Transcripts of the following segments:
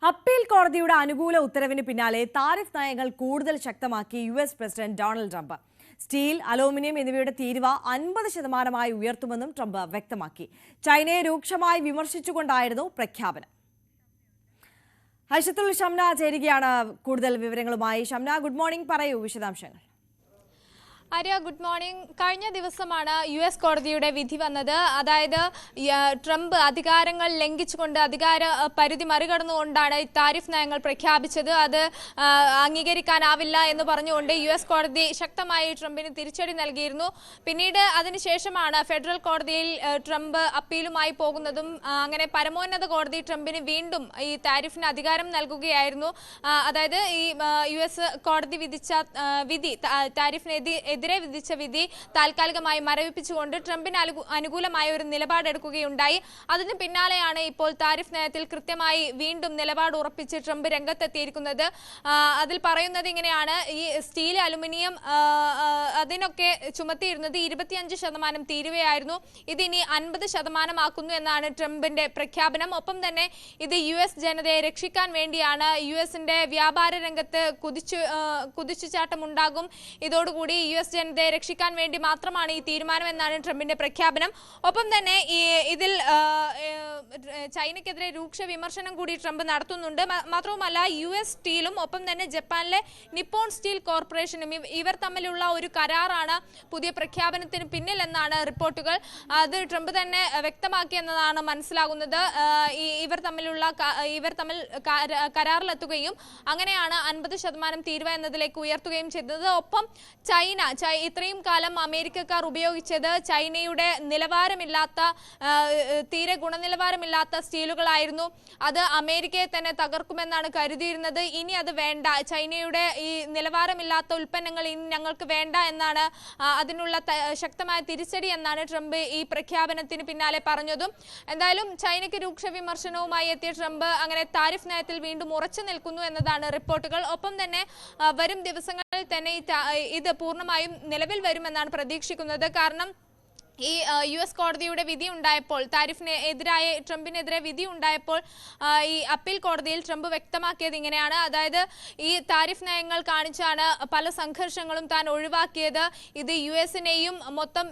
Appeal കോടതിയുടെ അനുകൂല ഉത്തരവിന് പിന്നാലെ താരിഫ് നയങ്ങൾ കൂടുതൽ ശക്തമാക്കി US president Donald Trump. Steel, aluminium എന്നിവയുടെ തീരുവ 50% ഉയർത്തുമെന്നും ട്രംപ് വ്യക്തമാക്കി. ചൈനയെ രൂക്ഷമായി വിമർശിച്ചുകൊണ്ടായിരുന്നു പ്രഖ്യാപനം. ഹർഷത്തുൽ ഷംന ചേരുകയാണ് കൂടുതൽ വിവരങ്ങളുമായി. ഷംന, ഗുഡ് മോർണിംഗ്, പറയൂ വിശദാംശങ്ങൾ. Arya, good morning. കഴിഞ്ഞ ദിവസമാണ് US കോടതിയുടെ വിധി വന്നത്. അതായത് ട്രംപ് അധികാരങ്ങൾ ലംഘിച്ചുകൊണ്ട് അധികാര പരിധി മറികടന്നുകൊണ്ടാണ് താരിഫ് നയങ്ങൾ പ്രഖ്യാപിച്ചത്. അത് അംഗീകരിക്കാനാവില്ല എന്ന് പറഞ്ഞുകൊണ്ട് US കോടതി ശക്തമായി ട്രംപിന് തിരിച്ചടി നൽകിയിരുന്നു. പിന്നീട് അതിനുശേഷമാണ് ഫെഡറൽ കോടതിയിൽ ട്രംപ് അപ്പീലുമായി പോകുന്നതും. അങ്ങനെ പരമോന്നത കോടതി ട്രംപിന് വീണ്ടും ഈ താരിഫിന് അധികാരം നൽകുകയായിരുന്നു. അതായത് ഈ US കോടതി വിധിച്ച വിധി, താരിഫിനെതിരെ വിധിച്ച വിധി താൽക്കാലികമായി മരവിപ്പിച്ചുകൊണ്ട് ട്രംപിന് അനുകൂലമായ ഒരു നിലപാടെടുക്കുകയുണ്ടായി. അതിന് പിന്നാലെയാണ് ഇപ്പോൾ താരിഫ് നയത്തിൽ കൃത്യമായി വീണ്ടും നിലപാട് ഉറപ്പിച്ച് ട്രംപ് രംഗത്തെത്തിയിരിക്കുന്നത്. അതിൽ പറയുന്നത് ഇങ്ങനെയാണ്: ഈ സ്റ്റീൽ, അലുമിനിയം അതിനൊക്കെ ചുമത്തിയിരുന്നത് 25% തീരുവയായിരുന്നു. ഇതിനി 50% ആക്കുന്നു എന്നാണ് ട്രംപിന്റെ പ്രഖ്യാപനം. ഒപ്പം തന്നെ ഇത് US ജനതയെ രക്ഷിക്കാൻ വേണ്ടിയാണ്. US-ന്റെ വ്യാപാര രംഗത്ത് കുതിച്ചുചാട്ടം ഉണ്ടാകും. ഇതോടുകൂടി US ജനതയെ രക്ഷിക്കാൻ വേണ്ടി മാത്രമാണ് ഈ തീരുമാനം എന്നാണ് ട്രംപിന്റെ പ്രഖ്യാപനം. ഒപ്പം തന്നെ ഇതിൽ ചൈനയ്ക്കെതിരെ രൂക്ഷ വിമർശനം കൂടി ട്രംപ് നടത്തുന്നുണ്ട്. മാത്രവുമല്ല, US സ്റ്റീലും ഒപ്പം തന്നെ ജപ്പാനിലെ നിപ്പോൺ സ്റ്റീൽ കോർപ്പറേഷനും ഇവർ തമ്മിലുള്ള ഒരു കരാറാണ് പുതിയ പ്രഖ്യാപനത്തിന് പിന്നിൽ എന്നാണ് റിപ്പോർട്ടുകൾ. അത് ട്രംപ് തന്നെ വ്യക്തമാക്കിയെന്നതാണ് മനസ്സിലാകുന്നത്. ഇവർ തമ്മിൽ കരാറിലെത്തുകയും അങ്ങനെയാണ് 50% തീരുവ എന്നതിലേക്ക് ഉയർത്തുകയും ചെയ്തത്. ഒപ്പം ചൈന ഇത്രയും കാലം അമേരിക്കക്കാർ ഉപയോഗിച്ചത് ചൈനയുടെ തീരെ ഗുണനിലവാരമില്ലാത്ത സ്റ്റീലുകളായിരുന്നു. അത് അമേരിക്കയെ തന്നെ തകർക്കുമെന്നാണ് കരുതിയിരുന്നത്. ഇനി അത് വേണ്ട, ചൈനയുടെ ഈ നിലവാരമില്ലാത്ത ഉൽപ്പന്നങ്ങൾ ഇനി ഞങ്ങൾക്ക് വേണ്ട എന്നാണ്, അതിനുള്ള ശക്തമായ തിരിച്ചടി എന്നാണ് ട്രംപ് ഈ പ്രഖ്യാപനത്തിന് പിന്നാലെ പറഞ്ഞതും. എന്തായാലും ചൈനയ്ക്ക് രൂക്ഷ വിമർശനവുമായി എത്തിയ ട്രംപ് അങ്ങനെ താരിഫ് നയത്തിൽ വീണ്ടും ഉറച്ചു നിൽക്കുന്നു എന്നതാണ് റിപ്പോർട്ടുകൾ. ഒപ്പം തന്നെ വരും ദിവസങ്ങളിൽ തന്നെ ഇത് പൂർണ്ണമായും നിലവിൽ വരുമെന്നാണ് പ്രതീക്ഷിക്കുന്നത്. കാരണം ഈ US കോടതിയുടെ വിധി ഉണ്ടായപ്പോൾ, ട്രംപിനെതിരെ വിധി ഉണ്ടായപ്പോൾ ഈ അപ്പീൽ കോടതിയിൽ ട്രംപ് വ്യക്തമാക്കിയത് ഇങ്ങനെയാണ്: അതായത് ഈ താരിഫ് നയങ്ങൾ കാണിച്ചാണ് പല സംഘർഷങ്ങളും താൻ ഒഴിവാക്കിയത്. ഇത് US-നെയും മൊത്തം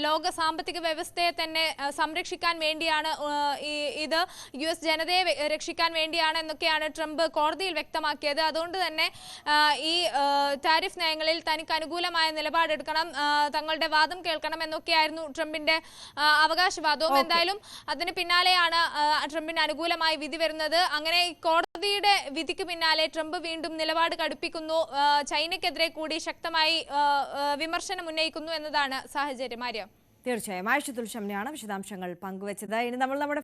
ലോക സാമ്പത്തിക വ്യവസ്ഥയെ തന്നെ സംരക്ഷിക്കാൻ വേണ്ടിയാണ്, ഇത് US ജനതയെ രക്ഷിക്കാൻ വേണ്ടിയാണ് എന്നൊക്കെയാണ് ട്രംപ് കോടതിയിൽ വ്യക്തമാക്കിയത്. അതുകൊണ്ട് തന്നെ ഈ താരിഫ് നയങ്ങളിൽ തനിക്ക് അനുകൂലമായ നിലപാടെടുക്കണം, തങ്ങളുടെ വാദം കേൾക്കണം എന്നൊക്കെയായിരുന്നു ട്രംപിന്റെ അവകാശവാദവും. എന്തായാലും അതിന് പിന്നാലെയാണ് ട്രംപിന് അനുകൂലമായി വിധി വരുന്നത്. അങ്ങനെ കോടതിയുടെ വിധിക്ക് പിന്നാലെ ട്രംപ് വീണ്ടും നിലപാട് കടുപ്പിക്കുന്നു, ചൈനയ്ക്കെതിരെ കൂടി ശക്തമായി വിമർശനം ഉന്നയിക്കുന്നു എന്നതാണ് സാഹചര്യം. ആര്യ, തീർച്ചയായും ആയിഷത്തുൽ ഷംനയാണ് വിശദാംശങ്ങൾ പങ്കുവച്ചത്. ഇനി നമ്മൾ നമ്മുടെ